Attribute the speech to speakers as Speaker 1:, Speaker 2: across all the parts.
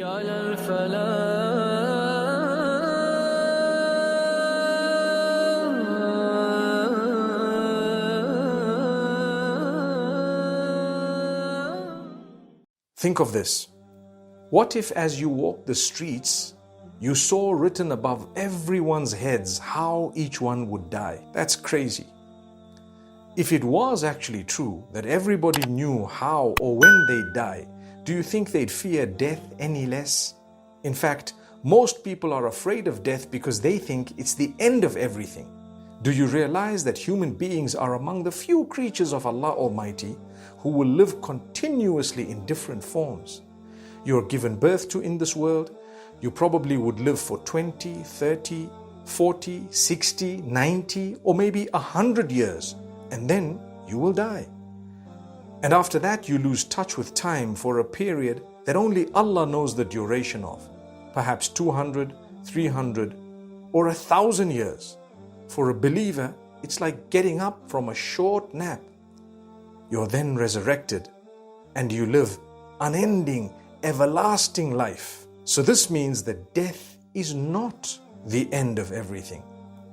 Speaker 1: على الفلاح.
Speaker 2: Think of this. What if as you walk the streets, you saw written above everyone's heads how each one would die? That's crazy. If it was actually true that everybody knew how or when they'd die, do you think they'd fear death any less? In fact, most people are afraid of death because they think it's the end of everything. Do you realize that human beings are among the few creatures of Allah Almighty who will live continuously in different forms? You're given birth to in this world, you probably would live for 20, 30, 40, 60, 90, or maybe 100 years, and then you will die. And after that, you lose touch with time for a period that only Allah knows the duration of, perhaps 200, 300, or 1,000 years. For a believer, it's like getting up from a short nap. You're then resurrected and you live unending, everlasting life. So this means that death is not the end of everything.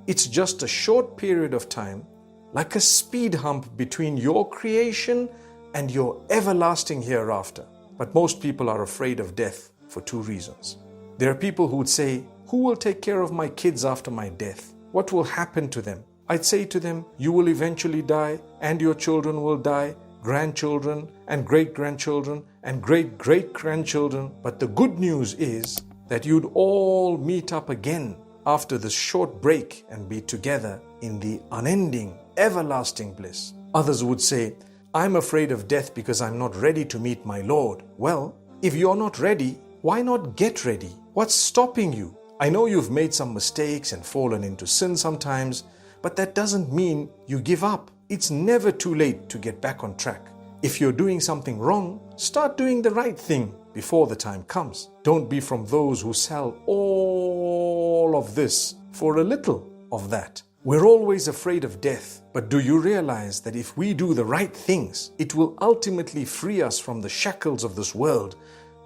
Speaker 2: It's just a short period of time, like a speed hump between your creation and your everlasting hereafter. But most people are afraid of death for two reasons. There are people who would say, who will take care of my kids after my death? What will happen to them? I'd say to them, you will eventually die and your children will die, grandchildren and great-grandchildren and great-great-grandchildren. But the good news is that you'd all meet up again after this short break and be together in the unending, everlasting bliss. Others would say, I'm afraid of death because I'm not ready to meet my Lord. Well, if you're not ready, why not get ready? What's stopping you? I know you've made some mistakes and fallen into sin sometimes, but that doesn't mean you give up. It's never too late to get back on track. If you're doing something wrong, start doing the right thing before the time comes. Don't be from those who sell all of this for a little of that. We're always afraid of death, but do you realize that if we do the right things, it will ultimately free us from the shackles of this world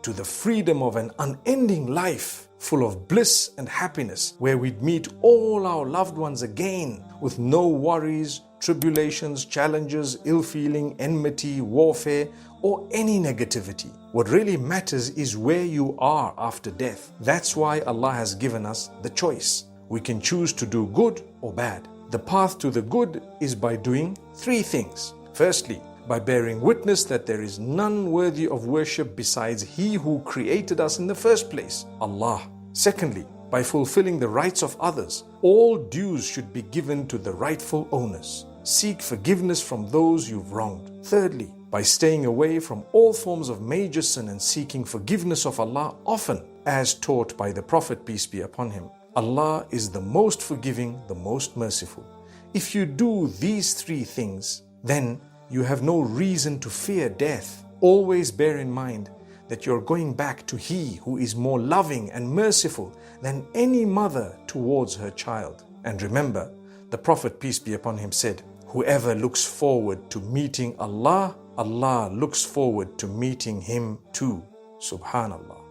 Speaker 2: to the freedom of an unending life full of bliss and happiness, where we'd meet all our loved ones again with no worries, tribulations, challenges, ill feeling, enmity, warfare, or any negativity. What really matters is where you are after death. That's why Allah has given us the choice. We can choose to do good or bad. The path to the good is by doing three things. Firstly, by bearing witness that there is none worthy of worship besides He who created us in the first place, Allah. Secondly, by fulfilling the rights of others. All dues should be given to the rightful owners. Seek forgiveness from those you've wronged. Thirdly, by staying away from all forms of major sin and seeking forgiveness of Allah often, as taught by the Prophet, peace be upon him. Allah is the most forgiving, the most merciful. If you do these three things, then you have no reason to fear death. Always bear in mind that you're going back to He who is more loving and merciful than any mother towards her child. And remember, the Prophet, peace be upon him, said, whoever looks forward to meeting Allah, Allah looks forward to meeting him too. Subhanallah.